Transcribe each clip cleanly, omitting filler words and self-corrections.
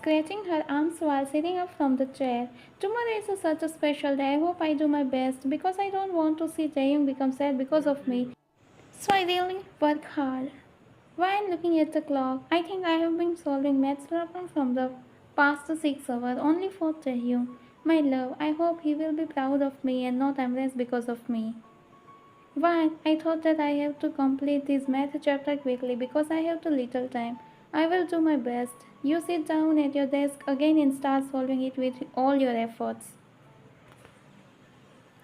scratching her arms while sitting up from the chair. Tomorrow is such a special day. I hope I do my best because I don't want to see Taehyung become sad because of me. So I really work hard. While looking at the clock, I think I have been solving maths problem from the past 6 hours only for Taehyung. My love, I hope he will be proud of me and not embarrassed because of me. Why? I thought that I have to complete this math chapter quickly because I have too little time. I will do my best. You sit down at your desk again and start solving it with all your efforts.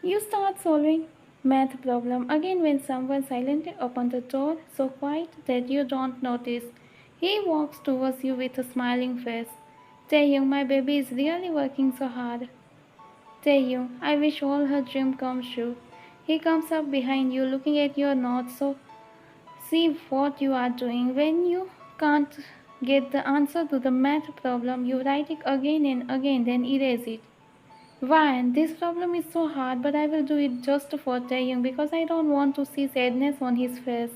You start solving math problem again when someone silently opens the door so quiet that you don't notice. He walks towards you with a smiling face. Taehyung, my baby is really working so hard. Taehyung, I wish all her dream comes true. He comes up behind you looking at your notes so see what you are doing. When you can't get the answer to the math problem, you write it again and again, then erase it. Why? This problem is so hard, but I will do it just for Taehyung because I don't want to see sadness on his face.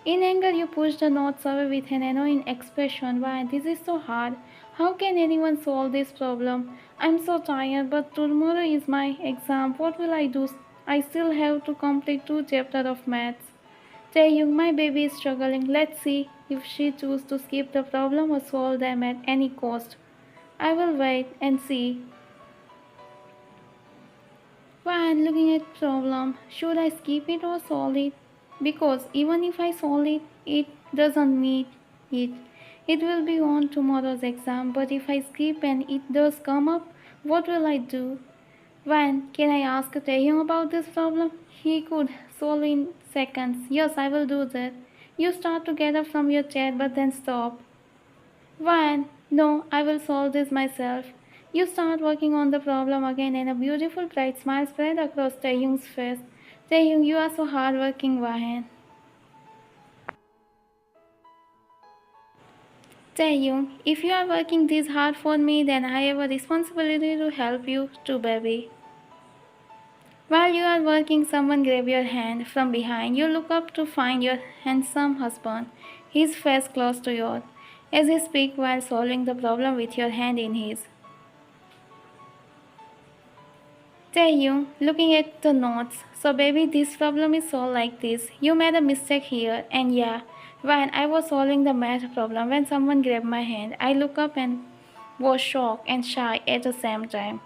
In anger, you push the notes away with an annoying expression. Why? This is so hard. How can anyone solve this problem? I'm so tired, but tomorrow is my exam. What will I do? I still have to complete 2 chapters of maths. Taehyung, my baby is struggling. Let's see if she chooses to skip the problem or solve them at any cost. I will wait and see. When looking at problem, should I skip it or solve it? Because even if I solve it, it doesn't meet it. It will be on tomorrow's exam, but if I skip and it does come up, what will I do? When can I ask Taehyung about this problem? He could solve in seconds. Yes, I will do that. You start to get up from your chair but then stop. When? No, I will solve this myself. You start working on the problem again and a beautiful bright smile spread across Taehyung's face. Taehyung, you are so hardworking, Wahan. Taehyung, if you are working this hard for me, then I have a responsibility to help you too, baby. While you are working, someone grab your hand from behind. You look up to find your handsome husband, his face close to yours, as he speaks while solving the problem with your hand in his. Taehyung, looking at the notes. So baby, this problem is solved like this. You made a mistake here, and yeah, when I was solving the math problem, when someone grabbed my hand, I looked up and was shocked and shy at the same time.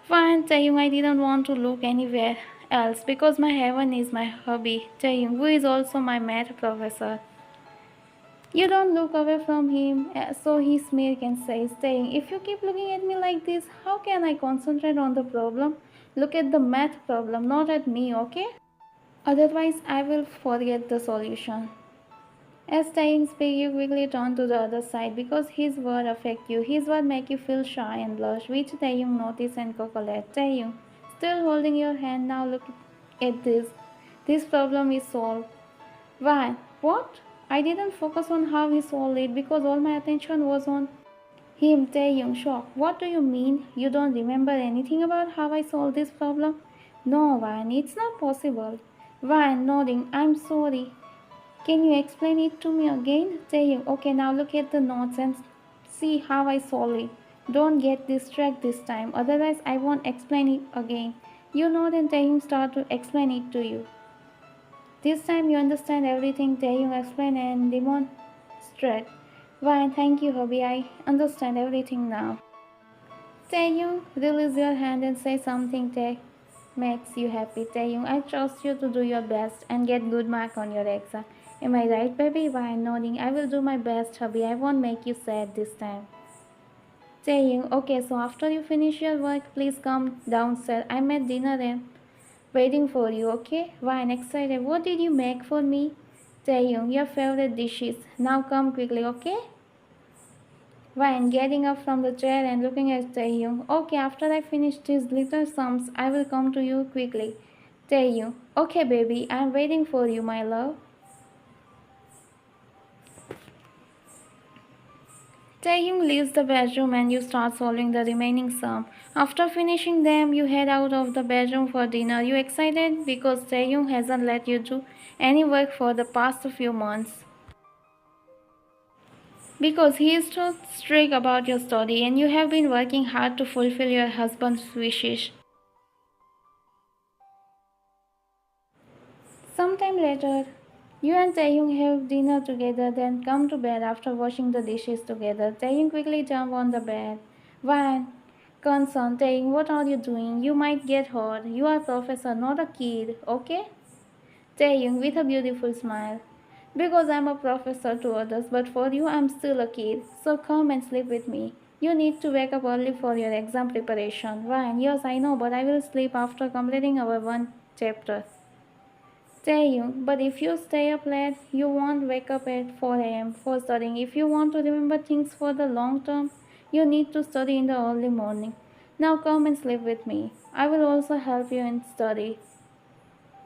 Fine, Taehyung, I didn't want to look anywhere else because my heaven is my hubby, Taehyung, who is also my math professor. You don't look away from him, so he smirks and says, Taehyung, if you keep looking at me like this, how can I concentrate on the problem? Look at the math problem, not at me, okay? Otherwise, I will forget the solution. As Taehyung speaks, you quickly turn to the other side because his word affect you. His word make you feel shy and blush, which Taehyung notice and calculate. Taehyung, still holding your hand, now look at this. This problem is solved. Why? What? I didn't focus on how he solved it because all my attention was on him. Taehyung, shocked. What do you mean? You don't remember anything about how I solved this problem? No, Van, it's not possible. Van, nodding, I'm sorry. Can you explain it to me again? Taehyung, okay, now look at the notes and see how I solve it. Don't get distracted this time, otherwise I won't explain it again. You nod and Taehyung start to explain it to you. This time you understand everything Taehyung explained and demonstrate. Why, thank you, hubby. I understand everything now. Taehyung, release your hand and say something that makes you happy. Taehyung, I trust you to do your best and get good mark on your exam. Am I right, baby? Why, nodding. I will do my best, hubby. I won't make you sad this time. Taehyung, okay, so after you finish your work, please come downstairs. I'm at dinner and waiting for you, okay? Wine excited. What did you make for me? Taehyung, your favorite dishes. Now come quickly, okay? Wine getting up from the chair and looking at Taehyung. Okay, after I finish these little sums, I will come to you quickly. Taehyung, okay baby, I'm waiting for you, my love. Taehyung leaves the bedroom and you start solving the remaining sum. After finishing them, you head out of the bedroom for dinner. You excited because Taehyung hasn't let you do any work for the past few months. Because he is so strict about your study and you have been working hard to fulfill your husband's wishes. Sometime later, you and Taehyung have dinner together, then come to bed after washing the dishes together. Taehyung quickly jump on the bed. Van, concerned, Taehyung, what are you doing? You might get hurt. You are a professor, not a kid, okay? Taehyung with a beautiful smile. Because I'm a professor to others, but for you I'm still a kid. So come and sleep with me. You need to wake up early for your exam preparation. Ryan, yes, I know, but I will sleep after completing our one chapter. Taehyung, but if you stay up late, you won't wake up at 4 a.m. for studying. If you want to remember things for the long term, you need to study in the early morning. Now come and sleep with me. I will also help you in study.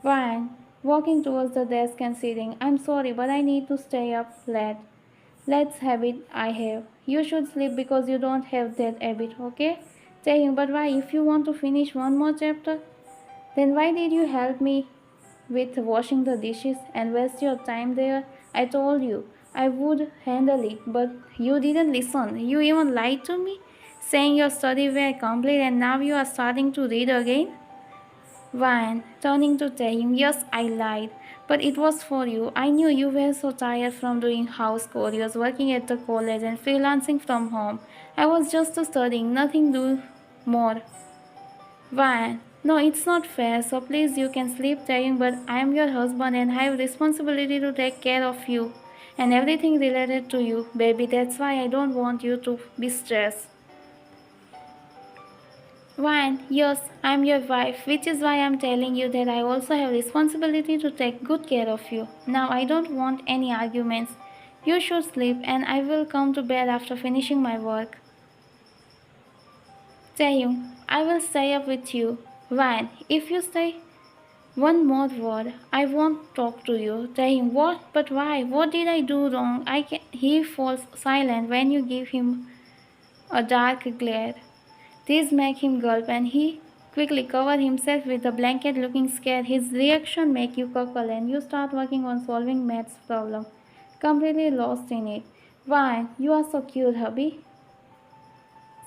Ryan, walking towards the desk and sitting. I'm sorry, but I need to stay up late. Let's habit I have. You should sleep because you don't have that habit, okay? Taehyung, but why? If you want to finish one more chapter, then why did you help me with washing the dishes and waste your time there? I told you I would handle it, but you didn't listen. You even lied to me, saying your study were complete and now you are starting to read again. Ryan, turning to Taehyung, yes, I lied, but it was for you. I knew you were so tired from doing house chores, working at the college, and freelancing from home. I was just studying, nothing do more. Ryan, no, it's not fair. So please, you can sleep, Taehyung, but I am your husband and I have responsibility to take care of you and everything related to you, baby. That's why I don't want you to be stressed. Ryan, yes, I'm your wife, which is why I'm telling you that I also have responsibility to take good care of you. Now I don't want any arguments. You should sleep and I will come to bed after finishing my work. Taehyung, I will stay up with you. Ryan, if you say one more word, I won't talk to you. Taehyung, what? But why? What did I do wrong? He falls silent when you give him a dark glare. These make him gulp and he quickly cover himself with the blanket looking scared. His reaction make you cackle and you start working on solving maths problem. Completely lost in it. Why, you are so cute, hubby.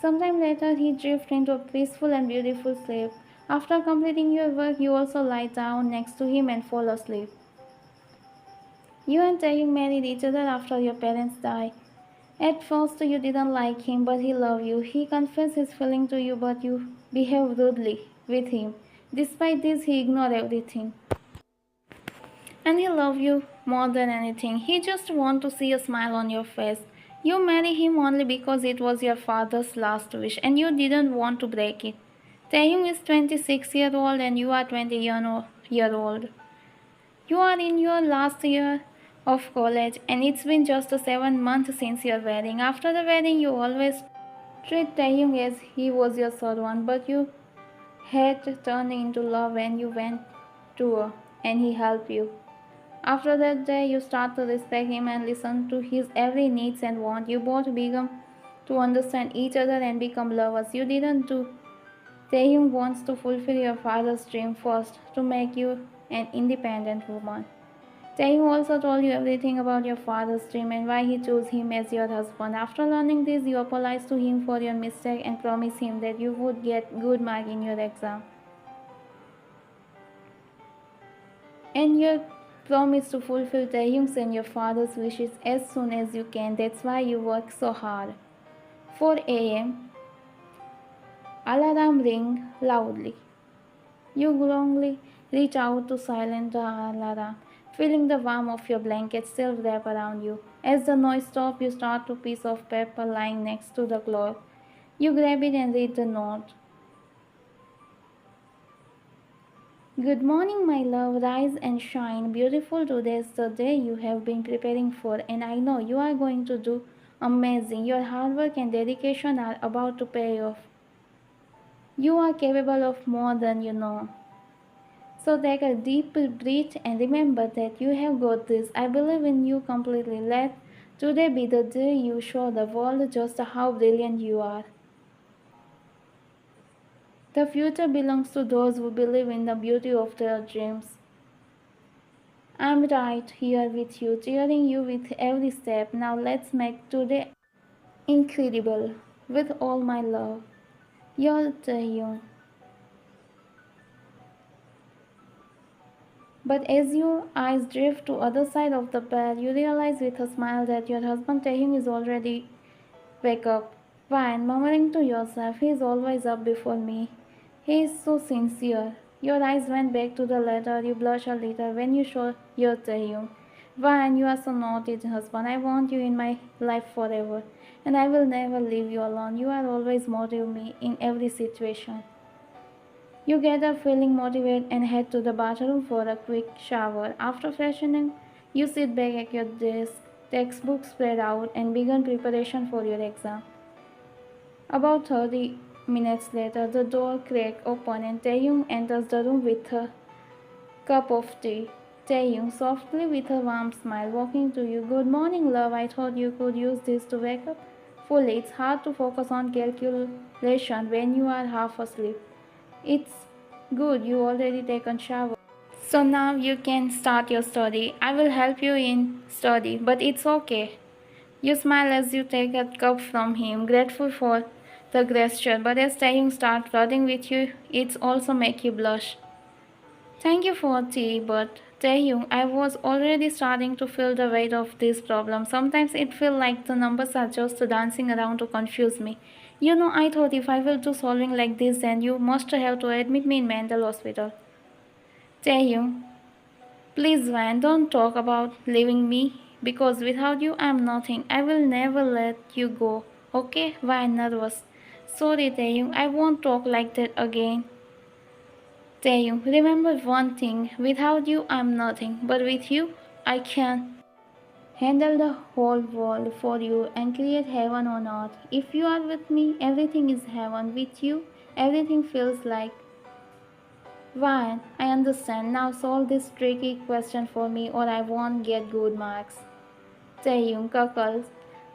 Sometime later he drifts into a peaceful and beautiful sleep. After completing your work, you also lie down next to him and fall asleep. You and Taehyung married each other after your parents died. At first you didn't like him, but he loved you. He confessed his feeling to you, but you behaved rudely with him. Despite this, he ignored everything. And he loved you more than anything. He just wanted to see a smile on your face. You married him only because it was your father's last wish, and you didn't want to break it. Taehyung is 26-year-old and you are 20-year-old. You are in your last year of college and it's been just 7 months since your wedding. After the wedding, you always treat Taehyung as he was your servant, but you had turned into love when you went to her and he helped you. After that day, you start to respect him and listen to his every needs and want. You both become to understand each other and become lovers. You didn't do. Taehyung wants to fulfill your father's dream first to make you an independent woman. Taehyung also told you everything about your father's dream and why he chose him as your husband. After learning this, you apologize to him for your mistake and promise him that you would get good mark in your exam. And you promise to fulfill Taehyung's and your father's wishes as soon as you can. That's why you work so hard. 4 a.m. Alarm ring loudly. You groaningly reach out to silence the alarm, feeling the warmth of your blanket still wrap around you. As the noise stops, you start to piece of paper lying next to the clock. You grab it and read the note. Good morning, my love. Rise and shine. Beautiful, today's the day you have been preparing for, and I know you are going to do amazing. Your hard work and dedication are about to pay off. You are capable of more than you know. So take a deep breath and remember that you have got this. I believe in you completely. Let today be the day you show the world just how brilliant you are. The future belongs to those who believe in the beauty of their dreams. I'm right here with you, cheering you with every step. Now let's make today incredible. With all my love. Your Taehyung. But as your eyes drift to other side of the bed, you realize with a smile that your husband Taehyung is already wake up. Fine, murmuring to yourself, he is always up before me. He is so sincere. Your eyes went back to the letter. You blush a little when you show your Taehyung. Fine, you are so naughty, husband. I want you in my life forever, and I will never leave you alone. You are always motive me in every situation. You get up feeling motivated and head to the bathroom for a quick shower. After freshening, you sit back at your desk, textbook spread out, and begin preparation for your exam. About 30 minutes later, the door cracks open and Taehyung enters the room with a cup of tea. Taehyung, softly with a warm smile, walking to you. Good morning, love. I thought you could use this to wake up. Fully, it's hard to focus on calculation when you are half asleep. It's good you already taken shower. So now you can start your study. I will help you in study, but it's okay. You smile as you take a cup from him, grateful for the gesture, but as Taehyung starts flirting with you, it's also make you blush. Thank you for tea, but Taehyung, I was already starting to feel the weight of this problem. Sometimes it feels like the numbers are just dancing around to confuse me. You know, I thought if I will do solving like this, then you must have to admit me in mental hospital. Taehyung, please, Van, don't talk about leaving me because without you, I'm nothing. I will never let you go. Okay? Van, nervous. Sorry, Taehyung, I won't talk like that again. Taehyung, remember one thing without you, I'm nothing, but with you, I can handle the whole world for you and create heaven on earth. If you are with me, everything is heaven. With you, everything feels like Ryan, I understand. Now solve this tricky question for me or I won't get good marks. Taehyung chuckles.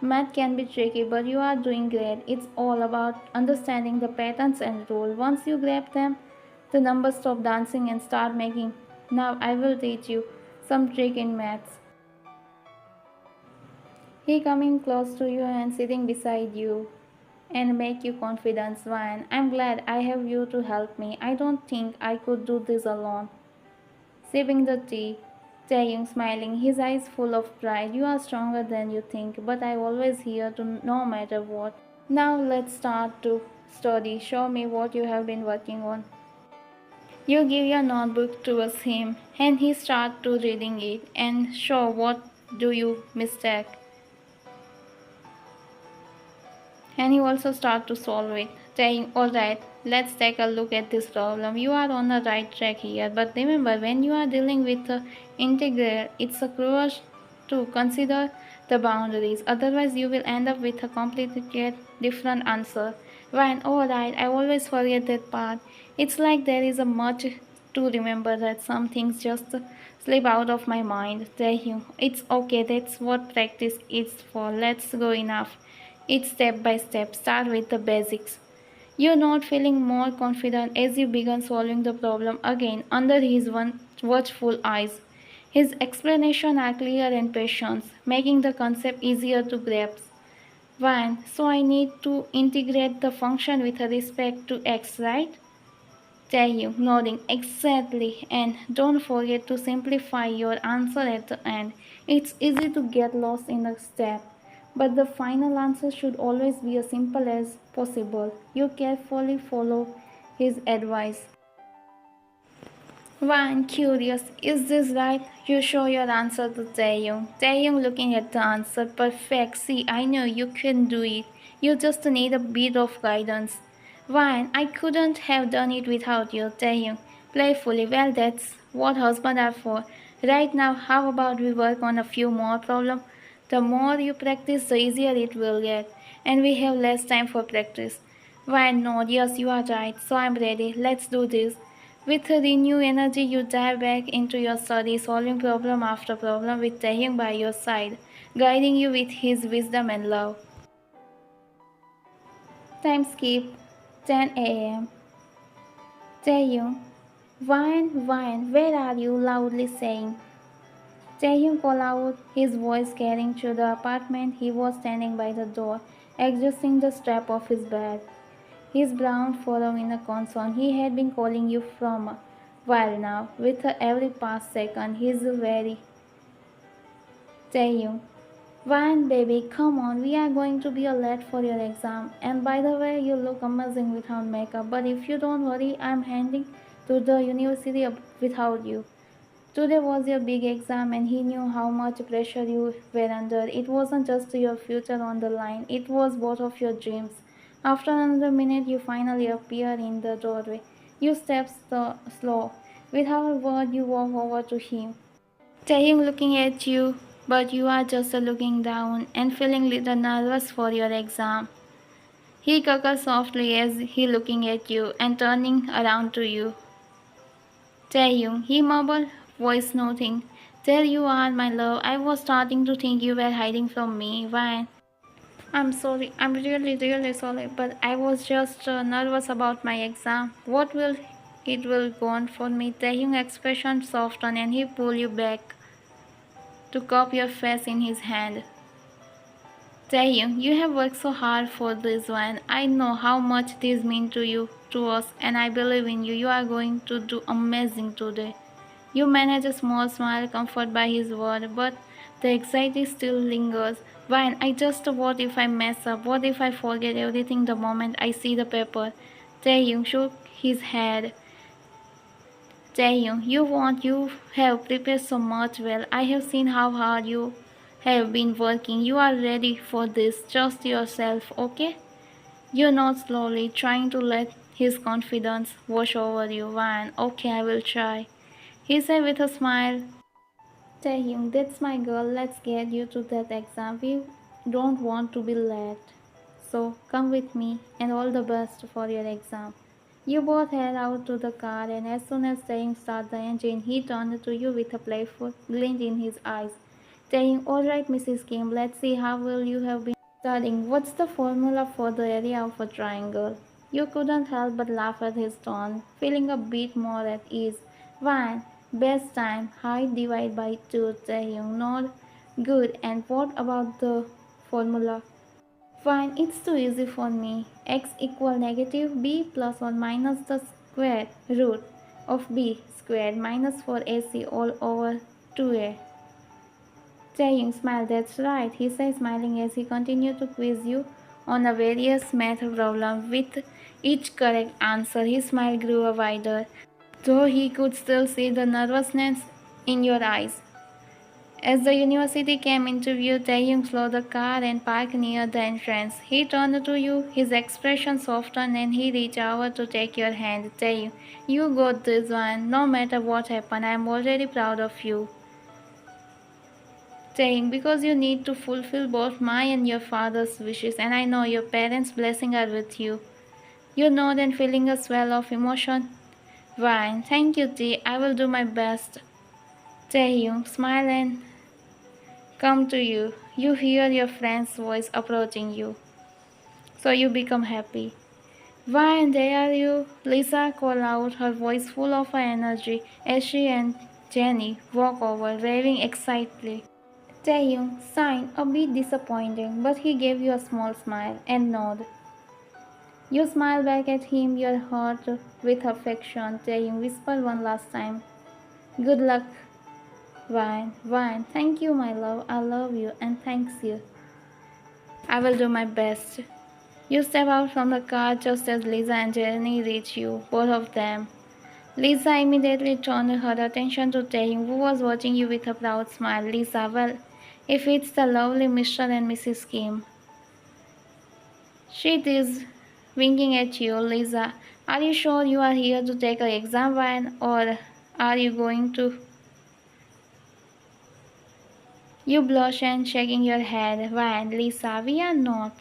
Math can be tricky, but you are doing great. It's all about understanding the patterns and rules. Once you grab them, the numbers stop dancing and start making. Now I will teach you some trick in maths. He coming close to you and sitting beside you and make you confident, Ryan. I'm glad I have you to help me. I don't think I could do this alone. Sipping the tea, Taehyung smiling, his eyes full of pride. You are stronger than you think, but I always here to no matter what. Now let's start to study. Show me what you have been working on. You give your notebook towards him, and he starts to reading it. And show what do you mistake? And you also start to solve it, saying, alright, let's take a look at this problem. You are on the right track here, but remember, when you are dealing with the integral, it's a crucial to consider the boundaries. Otherwise, you will end up with a completely different answer. When, alright, I always forget that part. It's like there is a much to remember that some things just slip out of my mind. Taehyung, it's okay, that's what practice is for. Let's go enough. It's step by step. Start with the basics. You're not feeling more confident as you begin solving the problem again under his watchful eyes. His explanations are clear and patient, making the concept easier to grasp. 1. So I need to integrate the function with respect to x, right? Taehyung nodding exactly, and don't forget to simplify your answer at the end. It's easy to get lost in a step, but the final answer should always be as simple as possible. You carefully follow his advice. One curious, is this right? You show your answer to Taehyung. Taehyung looking at the answer. Perfect. See, I know you can do it. You just need a bit of guidance. Ryan, I couldn't have done it without you, Taehyung. Playfully, well, that's what husbands are for. Right now, how about we work on a few more problems? The more you practice, the easier it will get. And we have less time for practice. Ryan, no, yes, you are right. So I'm ready. Let's do this. With a renewed energy, you dive back into your study, solving problem after problem with Taehyung by your side, guiding you with his wisdom and love. Time skip 10 a.m. Taehyung, Wine, wine, where are you? Loudly saying. Taehyung called out, his voice carrying through the apartment. He was standing by the door, adjusting the strap of his bed, his brown furrow in a concern. He had been calling you from a while now. With every past second, he's very Taehyung. Ryan, baby, come on, we are going to be late for your exam. And by the way, you look amazing without makeup. But if you don't worry, I'm heading to the university without you. Today was your big exam, and he knew how much pressure you were under. It wasn't just your future on the line, it was both of your dreams. After another minute, you finally appear in the doorway. You step slow. Without a word, you walk over to him. Taehyung looking at you, but you are just looking down and feeling little nervous for your exam. He chuckles softly as he looking at you and turning around to you. Taehyung, he mumbled, voice nothing. There you are, my love. I was starting to think you were hiding from me. Why? I'm sorry. I'm really sorry. But I was just nervous about my exam. What will it will go on for me? Taehyung expression softened and he pulled you back to cup your face in his hand. Taehyung, you have worked so hard for this one. I know how much this means to you, to us, and I believe in you. You are going to do amazing today. You manage a small smile, comforted by his word, but the anxiety still lingers. Why? I just what if I mess up? What if I forget everything the moment I see the paper? Taehyung shook his head. Taehyung, you have prepared so much well. I have seen how hard you have been working. You are ready for this. Trust yourself, okay? You nod slowly, trying to let his confidence wash over you. Van, okay, I will try. He said with a smile. Taehyung, that's my girl. Let's get you to that exam. We don't want to be late. So come with me and all the best for your exam. You both head out to the car, and as soon as Taehyung started the engine, he turned to you with a playful glint in his eyes. Taehyung, alright, Mrs. Kim, let's see how well you have been studying. What's the formula for the area of a triangle? You couldn't help but laugh at his tone, feeling a bit more at ease. One, best time, height divided by 2, Taehyung. Nod. Good, and what about the formula? Fine, it's too easy for me. X equal negative b plus or minus the square root of b squared minus 4ac all over 2a. Taehyung smiled. That's right, he said, smiling as he continued to quiz you on a various math problem. With each correct answer, his smile grew wider, though he could still see the nervousness in your eyes. As the university came into view, Taehyung slowed the car and parked near the entrance. He turned to you, his expression softened, and he reached over to take your hand. Taehyung, you got this one. No matter what happened, I am already proud of you. Taehyung, because you need to fulfill both my and your father's wishes, and I know your parents' blessing are with you. You nod and feeling a swell of emotion. Fine, thank you, T. I will do my best. Taehyung, smile and come to you. You hear your friend's voice approaching you. So you become happy. Why, and there you, Lisa called out, her voice full of energy as she and Jenny walk over, waving excitedly. Taehyung sighed, a bit disappointing, but he gave you a small smile and nod. You smile back at him, your heart with affection. Taehyung whispered one last time. Good luck, Vine. Vine, thank you, my love. I love you and thanks you. I will do my best. You step out from the car just as Lisa and Jenny reach you, both of them. Lisa immediately turned her attention to Taehyung, who was watching you with a proud smile. Lisa, well, if it's the lovely Mr. and Mrs. Kim. She is winking at you, Lisa. Are you sure you are here to take an exam, Vine, or are you going to? You blush and shaking your head. Vine, Lisa, we are not.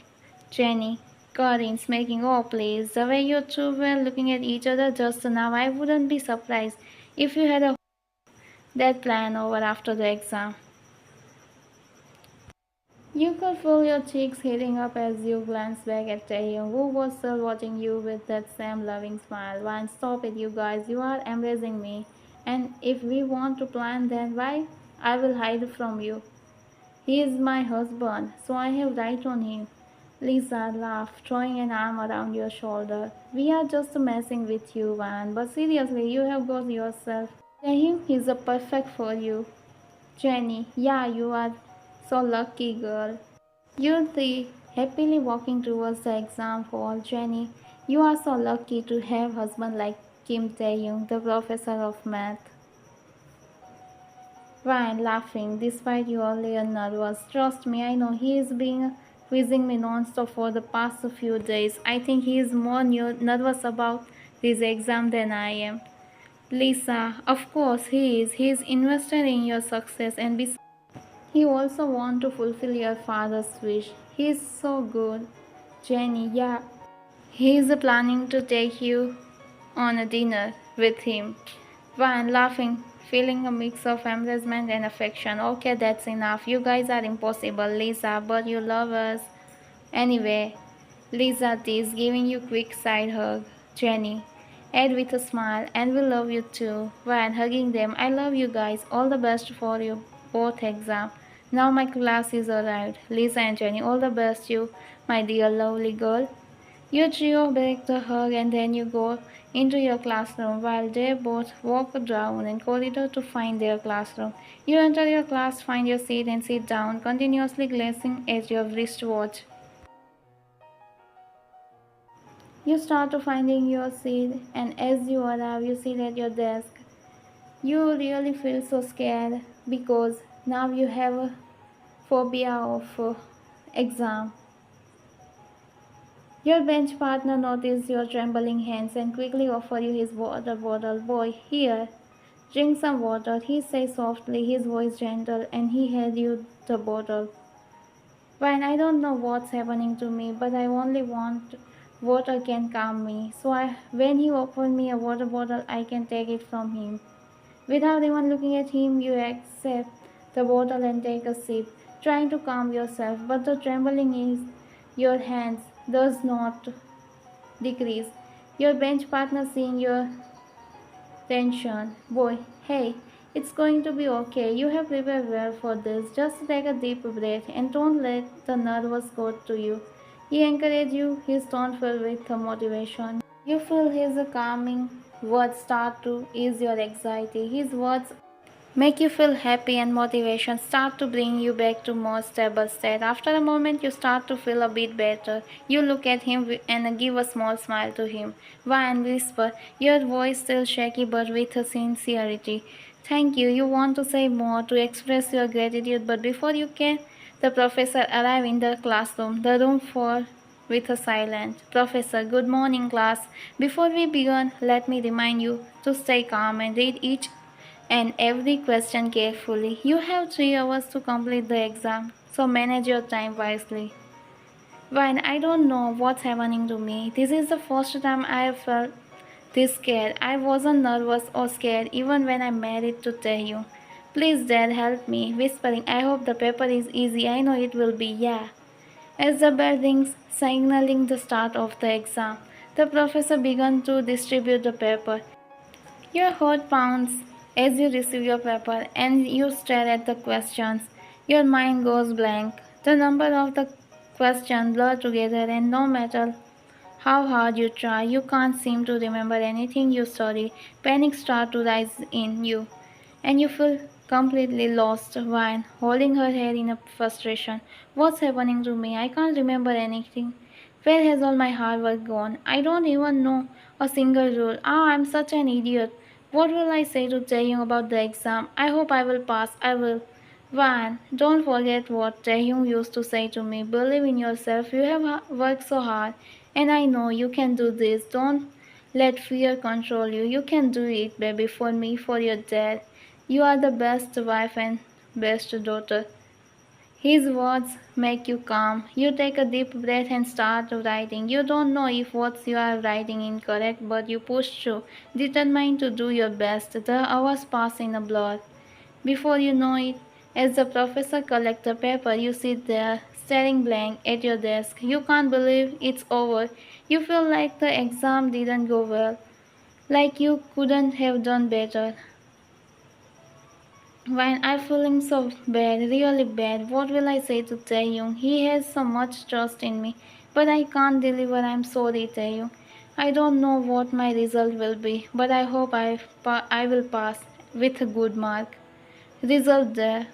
Jenny, Corinne's making, oh please, the way you two were looking at each other just now, I wouldn't be surprised if you had a that plan over after the exam. You could feel your cheeks heating up as you glanced back at Taehyung, who was still watching you with that same loving smile. Why, stop it, you guys, you are embracing me. And if we want to plan, then why I will hide from you. He is my husband, so I have right on him. Lisa laughed, throwing an arm around your shoulder. We are just messing with you, Van, but seriously, you have got yourself. Taehyung is a perfect for you. Jenny, yeah, you are so lucky, girl. You three happily walking towards the exam hall. Jenny, you are so lucky to have husband like Kim Taehyung, the professor of math. Ryan laughing, despite you are little nervous. Trust me, I know he is being quizzing me non-stop for the past few days. I think he is more nervous about this exam than I am. Lisa, of course he is. He is invested in your success and besides, he also wants to fulfill your father's wish. He is so good. Jenny, yeah. He is planning to take you on a dinner with him. Van laughing, feeling a mix of embarrassment and affection. Okay, that's enough. You guys are impossible, Lisa, but you love us. Anyway, Lisa is giving you quick side hug. Jenny, add with a smile, and we love you too. Van hugging them. I love you guys. All the best for your both exam. Now my class is arrived. Lisa and Jenny, all the best you, my dear lovely girl. You trio break the hug and then you go into your classroom while they both walk down a corridor to find their classroom. You enter your class, find your seat and sit down, continuously glancing at your wristwatch. You start to finding your seat and as you arrive you sit at your desk. You really feel so scared because now you have a phobia of exam. Your bench partner notices your trembling hands and quickly offers you his water bottle. Boy, here, drink some water, he says softly, his voice gentle, and he hands you the bottle. Fine, I don't know what's happening to me, but I only want water can calm me. When he offered me a water bottle, I can take it from him. Without even looking at him, you accept the bottle and take a sip, trying to calm yourself, but the trembling in your hands does not decrease. Your bench partner seeing your tension. Boy, hey, it's going to be okay. You have prepared well for this. Just take a deep breath and don't let the nervous go to you. He encourages you, his tone filled with motivation. You feel his calming words start to ease your anxiety. His words make you feel happy and motivation start to bring you back to more stable state. After a moment you start to feel a bit better. You look at him and give a small smile to him. Why and whisper, your voice still shaky but with a sincerity. Thank you. You want to say more, to express your gratitude, but before you can, the professor arrive in the classroom. The room for with a silent. Professor, good morning class. Before we begin, let me remind you to stay calm and read each and every question carefully. You have 3 hours to complete the exam, so manage your time wisely. When I don't know what's happening to me, this is the first time I have felt this scared. I wasn't nervous or scared even when I married to Taehyung. Please, Dad, help me, whispering. I hope the paper is easy. I know it will be, yeah. As the bell rings, signaling the start of the exam, the professor began to distribute the paper. Your heart pounds as you receive your paper and you stare at the questions. Your mind goes blank. The number of the questions blur together and no matter how hard you try, you can't seem to remember anything you studied. Panic starts to rise in you and you feel completely lost. Vine holding her head in a frustration. What's happening to me? I can't remember anything. Where has all my hard work gone? I don't even know a single rule. Ah, I'm such an idiot. What will I say to Taehyung about the exam? I hope I will pass. I will. Van, don't forget what Taehyung used to say to me. Believe in yourself. You have worked so hard, and I know you can do this. Don't let fear control you. You can do it, baby, for me, for your dad. You are the best wife and best daughter. His words make you calm. You take a deep breath and start writing. You don't know if what you are writing incorrect, but you push through, determined to do your best. The hours pass in a blur. Before you know it, as the professor collects the paper, you sit there, staring blank at your desk. You can't believe it's over. You feel like the exam didn't go well, like you couldn't have done better. When I'm feeling so bad, really bad, what will I say to Taehyung? He has so much trust in me, but I can't deliver. I'm sorry, Taehyung. I don't know what my result will be, but I hope I will pass with a good mark. Result there.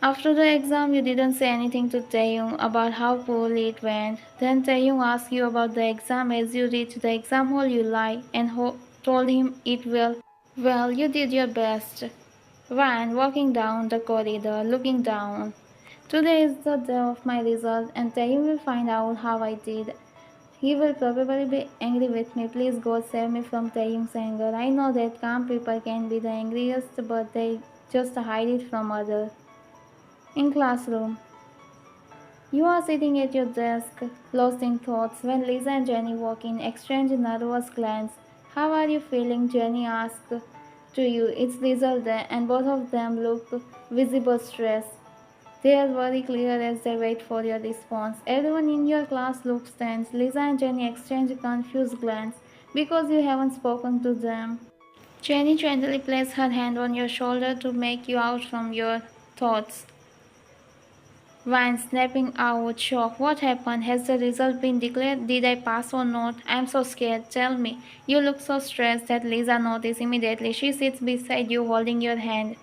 After the exam, you didn't say anything to Taehyung about how poorly it went. Then Taehyung asked you about the exam. As you reached the exam hall, you lied and told him it well. Well, you did your best. Van walking down the corridor, looking down. Today is the day of my result, and Taehyung will find out how I did. He will probably be angry with me. Please God save me from Taehyung's anger. I know that calm people can be the angriest, but they just hide it from others. In classroom, you are sitting at your desk, lost in thoughts, when Lisa and Jenny walk in, exchange nervous glance. How are you feeling? Jenny asks to you. It's Lisa there, and both of them look visible stress. They are very clear as they wait for your response. Everyone in your class looks tense. Lisa and Jenny exchange a confused glance because you haven't spoken to them. Jenny gently places her hand on your shoulder to make you out from your thoughts. Van snapping out, shocked. What happened? Has the result been declared? Did I pass or not? I'm so scared. Tell me. You look so stressed that Lisa noticed immediately. She sits beside you holding your hand.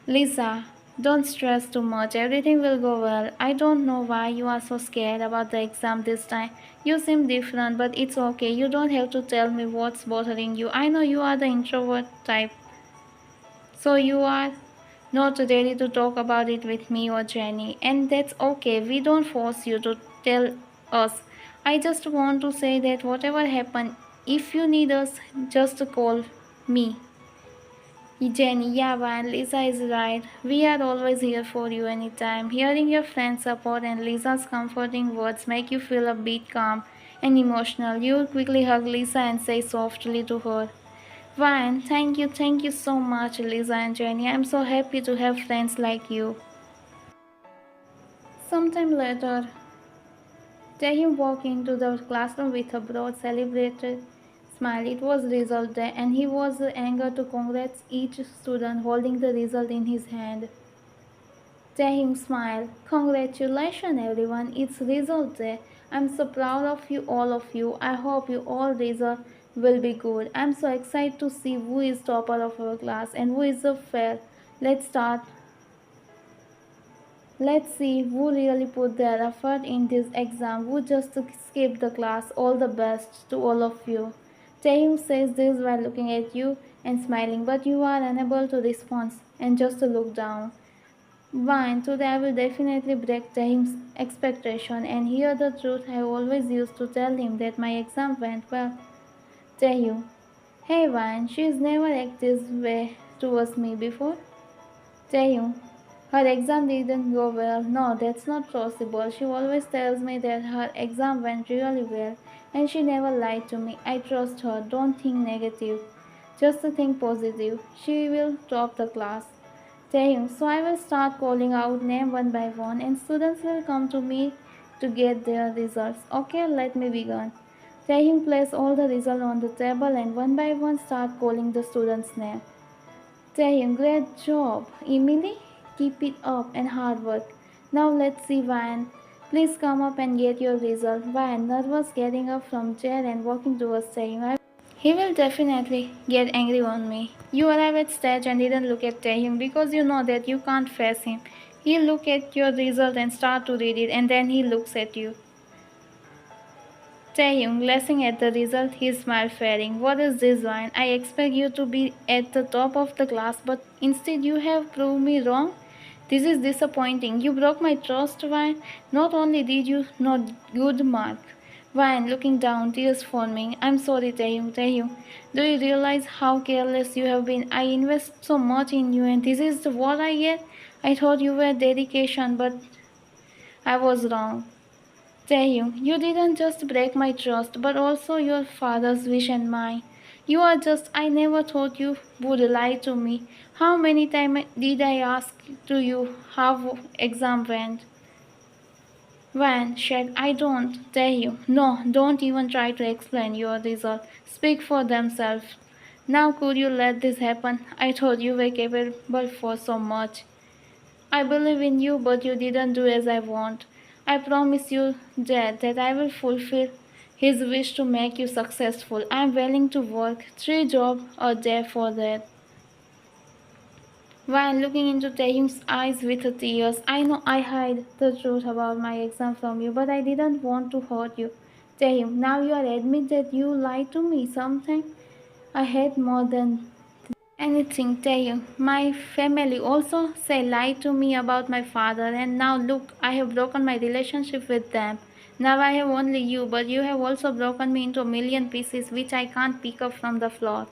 Lisa, don't stress too much. Everything will go well. I don't know why you are so scared about the exam this time. You seem different, but it's okay. You don't have to tell me what's bothering you. I know you are the introvert type. So you are not ready to talk about it with me or Jenny. And that's okay. We don't force you to tell us. I just want to say that whatever happened, if you need us, just call me. Jenny, yeah, man, Lisa is right. We are always here for you anytime. Hearing your friend's support and Lisa's comforting words make you feel a bit calm and emotional. You quickly hug Lisa and say softly to her, Ryan, thank you so much, Lisa and Jenny. I'm so happy to have friends like you. Sometime later, Taehyung walked into the classroom with a broad, celebrated smile. It was result day, and he was eager to congratulate each student holding the result in his hand. Taehyung smiled. Congratulations, everyone! It's result day. I'm so proud of you, all of you. I hope you all result will be good. I'm so excited to see who is topper of our class and who is a fail. Let's start. Let's see who really put their effort in this exam, who just skipped the class. All the best to all of you. Taehyung says this while looking at you and smiling, but you are unable to respond and just to look down. Fine, today I will definitely break Taehyung's expectation and hear the truth. I always used to tell him that my exam went well. Taehyung, hey Vine, she's never acted this way towards me before. Taehyung, her exam didn't go well. No, that's not possible. She always tells me that her exam went really well and she never lied to me. I trust her. Don't think negative. Just think positive. She will top the class. Taehyung, so I will start calling out name one by one and students will come to me to get their results. Okay, let me begin. Taehyung place all the results on the table and one by one start calling the students' name. Taehyung, great job. Emily, keep it up and hard work. Now let's see Van. Please come up and get your result. Van, nervous getting up from chair and walking towards Taehyung. He will definitely get angry on me. You arrive at stage and didn't look at Taehyung because you know that you can't face him. He look at your result and start to read it and then he looks at you. Taehyung, glancing at the result, he smiled faring. What is this wine? I expect you to be at the top of the class, but instead you have proved me wrong. This is disappointing. You broke my trust, Wine. Not only did you not good mark. Wine, looking down, tears forming. I'm sorry, Taehyung. Do you realize how careless you have been? I invest so much in you and this is what I get? I thought you were dedication, but I was wrong. Taehyung, you didn't just break my trust, but also your father's wish and mine. You are just, I never thought you would lie to me. How many times did I ask to you how exam went? Van said, I don't. Taehyung, no, don't even try to explain your result. Speak for themselves. Now could you let this happen? I thought you were capable for so much. I believe in you, but you didn't do as I want. I promise you, Dad, that I will fulfill his wish to make you successful. I am willing to work 3 jobs a day for that. While looking into Taehyung's eyes with tears, I know I hide the truth about my exam from you, but I didn't want to hurt you. Taehyung, now you are admit that you lied to me, something I hate more than anything. Taehyung. My family also say lie to me about my father, and now look, I have broken my relationship with them. Now I have only you, but you have also broken me into a million pieces which I can't pick up from the floor.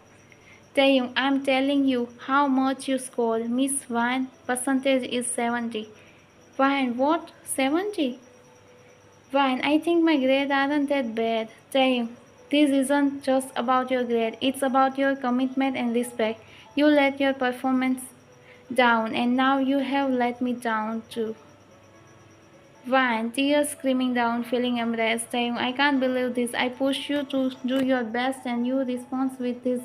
Taehyung, I'm telling you how much you scored. Miss Vine percentage is 70. Vine, what? 70? Vine, I think my grades aren't that bad. Taehyung, this isn't just about your grade. It's about your commitment and respect. You let your performance down, and now you have let me down too. Vine, tears screaming down, feeling embarrassed. Taehyung, I can't believe this. I pushed you to do your best, and you respond with this.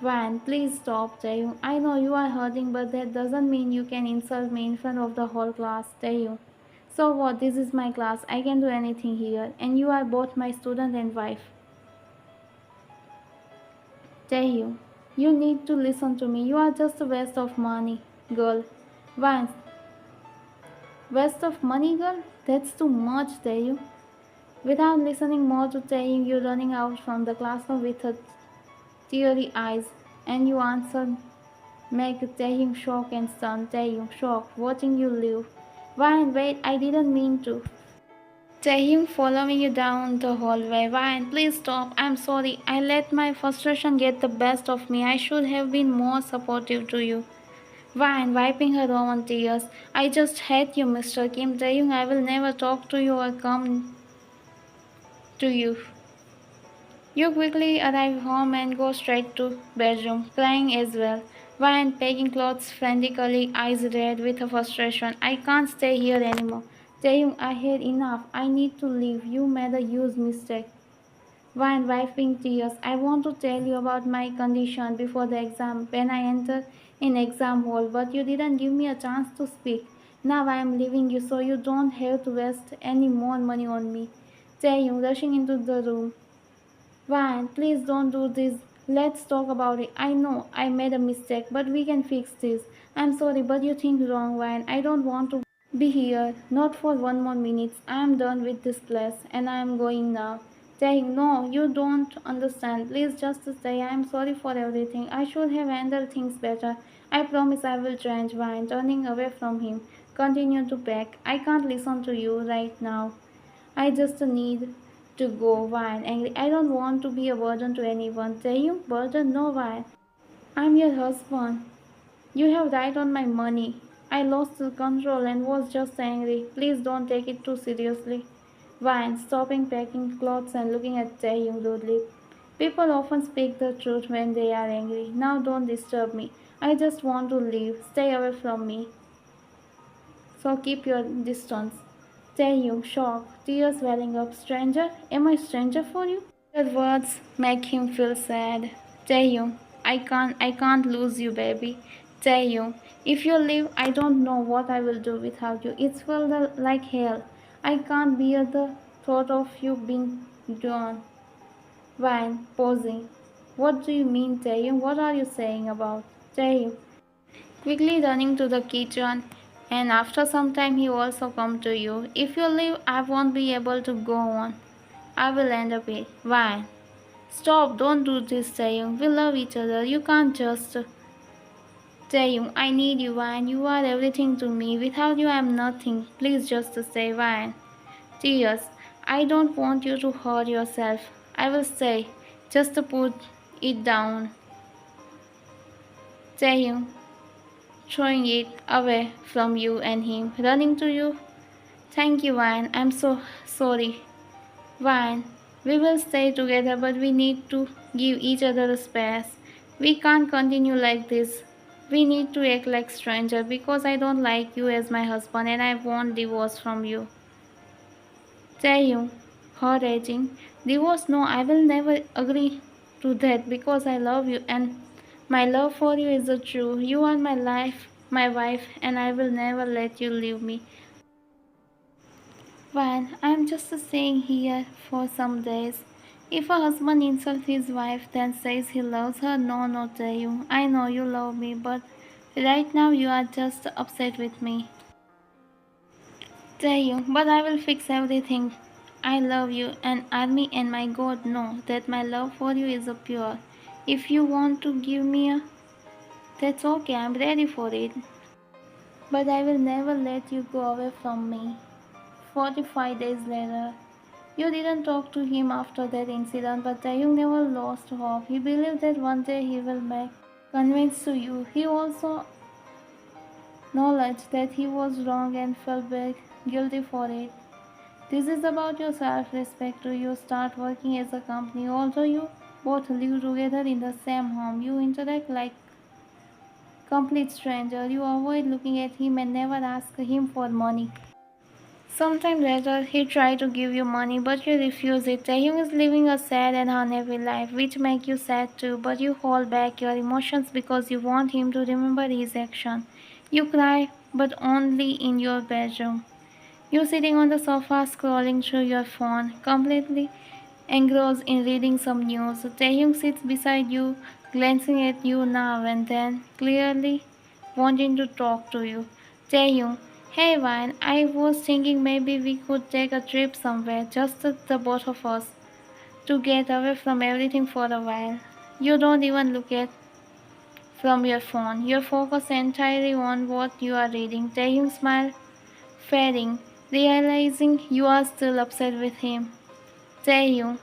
Van, please stop, Taehyung. I know you are hurting, but that doesn't mean you can insult me in front of the whole class, Taehyung. So what? This is my class. I can do anything here. And you are both my student and wife. Taehyung, you need to listen to me. You are just a waste of money, girl. Van, waste of money, girl? That's too much, Taehyung. Without listening more to Taehyung, you running out from the classroom with her teary eyes, and you answered make Taehyung shock and stun. Taehyung shock, watching you leave. Ryan, wait, I didn't mean to. Taehyung following you down the hallway. Ryan, please stop. I'm sorry. I let my frustration get the best of me. I should have been more supportive to you. Ryan, wiping her own tears. I just hate you, Mr. Kim. Taehyung, I will never talk to you or come to you. You quickly arrive home and go straight to bedroom, crying as well. Ryan packing clothes frantically, eyes red with frustration. I can't stay here anymore. Taehyung, I had enough. I need to leave. You made a huge mistake. Ryan wiping tears. I want to tell you about my condition before the exam when I entered in exam hall, but you didn't give me a chance to speak. Now I am leaving you so you don't have to waste any more money on me. Taehyung rushing into the room. Ryan, please don't do this. Let's talk about it. I know I made a mistake, but we can fix this. I'm sorry, but you think wrong, Ryan. I don't want to be here. Not for one more minute. I am done with this class and I am going now. Saying, no, you don't understand. Please just say I am sorry for everything. I should have handled things better. I promise I will change, Ryan, turning away from him. Continue to pack. I can't listen to you right now. I just need to go. Why? Angry. I don't want to be a burden to anyone. Say you burden? No, why? I'm your husband. You have right on my money. I lost control and was just angry. Please don't take it too seriously. Wine, stopping packing clothes and looking at Taehyung rudely. People often speak the truth when they are angry. Now don't disturb me. I just want to leave. Stay away from me. So keep your distance. Taehyung, shocked, tears welling up. Stranger? Am I stranger for you? Your words make him feel sad. Taehyung, I can't lose you, baby. Taehyung, if you leave, I don't know what I will do without you. It's felt like hell. I can't bear the thought of you being gone. Vine, pausing. What do you mean, Taehyung? What are you saying about Taehyung? Quickly running to the kitchen, and after some time he also come to you. If you leave, I won't be able to go on. I will end up it. Why? Stop, don't do this, Taehyung. We love each other. You can't just. Taehyung, I need you, Ryan. You are everything to me. Without you, I am nothing. Please just say, Ryan. Tears. I don't want you to hurt yourself. I will say, just to put it down. Taehyung, throwing it away from you and him, running to you. Thank you, Ryan. I'm so sorry. Ryan, we will stay together, but we need to give each other a space. We can't continue like this. We need to act like strangers because I don't like you as my husband and I want divorce from you. Taehyung, Her raging. Divorce? No, I will never agree to that because I love you and my love for you is the true. You are my life, my wife, and I will never let you leave me. Well, I'm just staying here for some days. If a husband insults his wife, then says he loves her, no, no, Taehyung. I know you love me, but right now you are just upset with me. Taehyung, but I will fix everything. I love you, and Army and my God know that my love for you is pure. If you want to give me a, that's okay, I'm ready for it. But I will never let you go away from me. 45 days later. You didn't talk to him after that incident, but Taehyung never lost hope. He believed that one day he will make convinced to you. He also acknowledged that he was wrong and felt guilty for it. This is about your self-respect. You start working as a company. Although you both live together in the same home, you interact like complete stranger. You avoid looking at him and never ask him for money. Sometime later, he tried to give you money, but you refuse it. Taehyung is living a sad and unhappy life, which make you sad too, but you hold back your emotions because you want him to remember his action. You cry, but only in your bedroom. You sitting on the sofa scrolling through your phone, completely engrossed in reading some news. Taehyung sits beside you, glancing at you now and then, clearly wanting to talk to you. Taehyung, hey Vine, I was thinking maybe we could take a trip somewhere, just the both of us, to get away from everything for a while. You don't even look at from your phone. You're focused entirely on what you are reading. Taehyung smiled, fading, realizing you are still upset with him. Taehyung,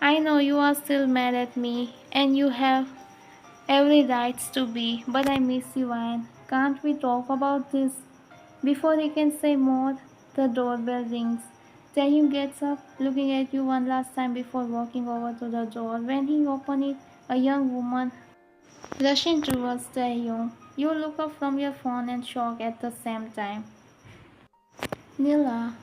I know you are still mad at me, and you have every right to be, but I miss you, Ryan. Can't we talk about this? Before he can say more, the doorbell rings. Taehyung gets up, looking at you one last time before walking over to the door. When he opens it, a young woman rushing towards Taehyung. You look up from your phone and shock at the same time. Nila,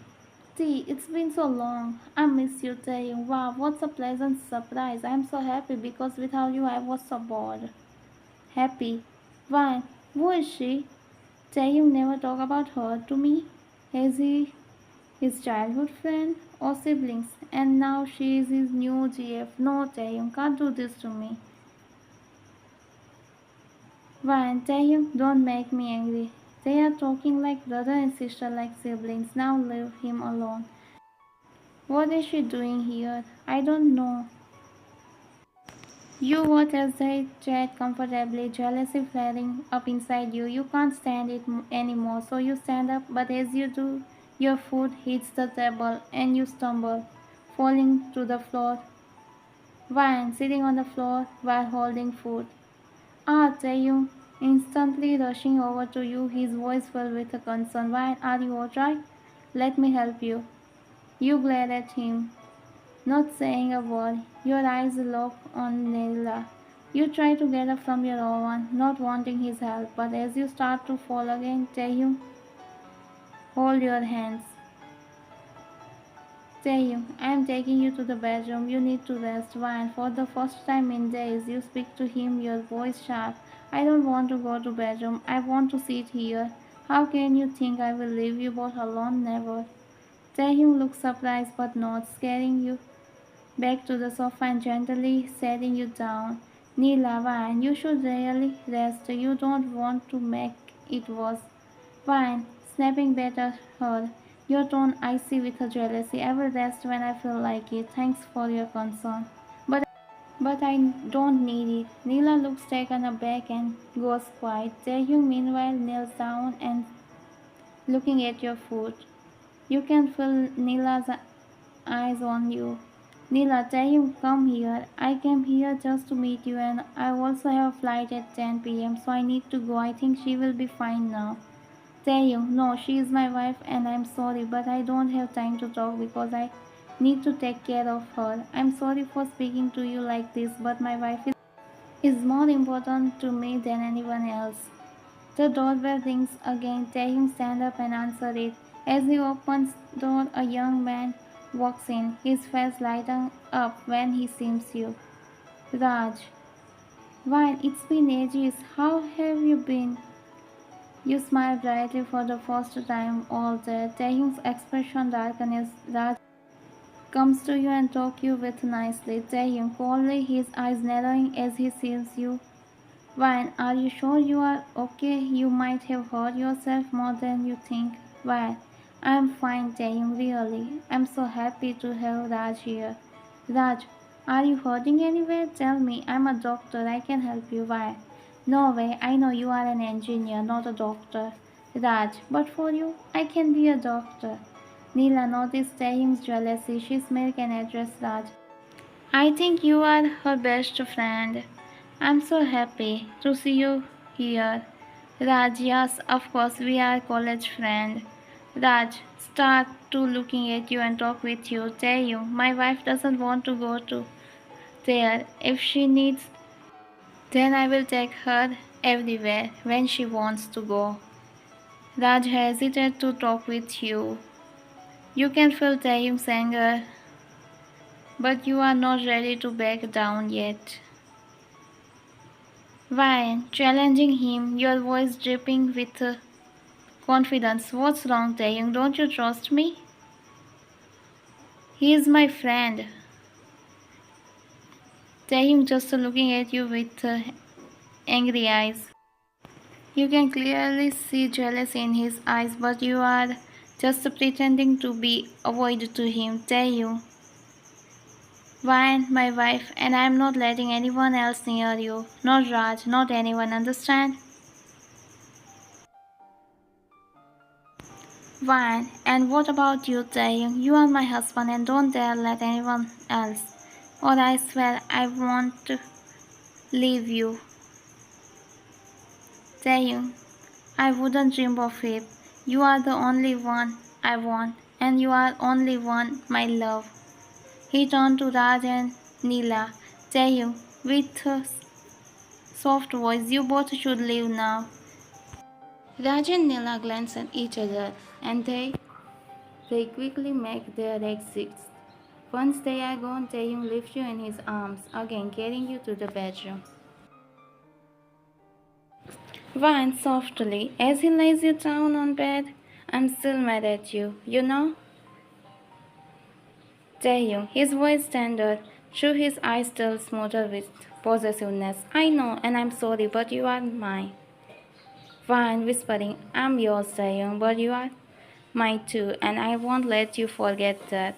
T, it's been so long. I miss you, Taehyung. Wow, what's a pleasant surprise. I'm so happy because without you I was so bored. Happy. Why? Who is she? Taehyung never talk about her to me. Is he his childhood friend or siblings? And now she is his new GF. No, Taehyung can't do this to me. Why, Taehyung, don't make me angry. They are talking like brother and sister, like siblings. Now leave him alone. What is she doing here? I don't know. You watch as they chat comfortably, jealousy flaring up inside you. You can't stand it anymore, so you stand up, but as you do, your foot hits the table and you stumble, falling to the floor. Ryan sitting on the floor while holding food. Ah, Taehyung, instantly rushing over to you, his voice filled with a concern. Ryan, are you alright? Let me help you. You glare at him, not saying a word, your eyes lock on Neila. You try to get up from your oven, not wanting his help, but as you start to fall again, Taehyung, hold your hands. Taehyung, I am taking you to the bedroom. You need to rest. Why? For the first time in days, you speak to him, your voice sharp. I don't want to go to bedroom. I want to sit here. How can you think I will leave you both alone? Never. Taehyung looks surprised but not, scaring you back to the sofa and gently setting you down. Neela, Vine, you should really rest. You don't want to make it worse. Vine, snapping back at her, your tone icy with her jealousy. I will rest when I feel like it. Thanks for your concern. But I don't need it. Neela looks taken aback and goes quiet. Taehyung meanwhile kneels down and looking at your foot. You can feel Neela's eyes on you. Neela, Taehyung, come here. I came here just to meet you, and I also have a flight at 10 p.m., so I need to go. I think she will be fine now. Taehyung, no, she is my wife, and I'm sorry, but I don't have time to talk because I need to take care of her. I'm sorry for speaking to you like this, but my wife is more important to me than anyone else. The doorbell rings again. Taehyung stand up and answer it. As he opens the door, a young man walks in, his face lighting up when he sees you. Raj, why, it's been ages. How have you been? You smile brightly for the first time all day. Taehyung's expression darkens. Raj comes to you and talks you with nicely. Taehyung coldly, his eyes narrowing as he sees you. Wine, are you sure you are okay? You might have hurt yourself more than you think. Wine, I'm fine, Taehyung, really. I'm so happy to have Raj here. Raj, are you hurting anywhere? Tell me, I'm a doctor, I can help you. Why? No way, I know you are an engineer, not a doctor. Raj, but for you, I can be a doctor. Neela noticed Taehyung's jealousy. She smiled and addressed Raj. I think you are her best friend. I'm so happy to see you here. Raj, yes, of course, we are college friends. Raj, start to looking at you and talk with you. Tell you, my wife doesn't want to go to there. If she needs, then I will take her everywhere when she wants to go. Raj hesitated to talk with you. You can feel Taehyung's anger, but you are not ready to back down yet. Why, challenging him, your voice dripping with confidence. What's wrong, Taehyung? Don't you trust me? He is my friend. Taehyung just looking at you with angry eyes. You can clearly see jealousy in his eyes, but you are just pretending to be avoid to him. Taehyung, why, my wife, and I am not letting anyone else near you. Not Raj, not anyone, understand? Fine. And what about you, Taehyung? You are my husband and don't dare let anyone else. Or I swear I won't leave you. Taehyung, I wouldn't dream of it. You are the only one I want, and you are only one my love. He turned to Raj and Neela. Taehyung, with a soft voice, you both should leave now. Raj and Neela glanced at each other, and they quickly make their exits. Once they are gone, Taehyung lifts you in his arms, again carrying you to the bedroom. Vine softly, as he lays you down on bed, I'm still mad at you, you know? Taehyung, his voice tender, through his eyes still smothered with possessiveness. I know, and I'm sorry, but you are mine. Vine whispering, I'm yours, Taehyung, but you are mine too, and I won't let you forget that.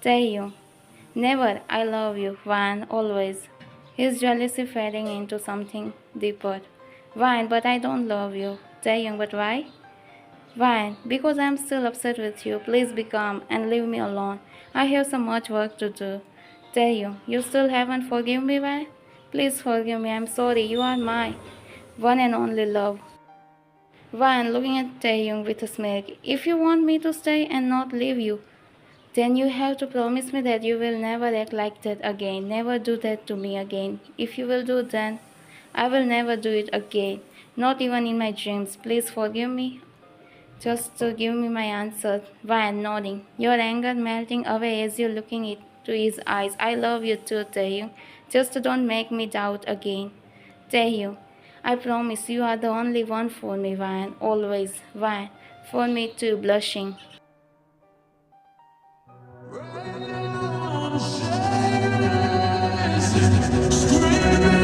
Taehyung, never, I love you, Vine, always. His jealousy fading into something deeper. Vine, but I don't love you. Taehyung, but why? Vine, because I'm still upset with you. Please be calm and leave me alone. I have so much work to do. Taehyung, you still haven't forgiven me, Vine? Please forgive me. I'm sorry. You are my one and only love. Vine, looking at Taehyung with a smirk. If you want me to stay and not leave you, then you have to promise me that you will never act like that again. Never do that to me again. If you will do that, I will never do it again. Not even in my dreams. Please forgive me. Just to give me my answer. Ryan nodding. Your anger melting away as you're looking into his eyes. I love you too, Taehyung. Just don't make me doubt again. Taehyung, I promise you are the only one for me, Ryan. Always. Ryan. For me too, blushing. Screaming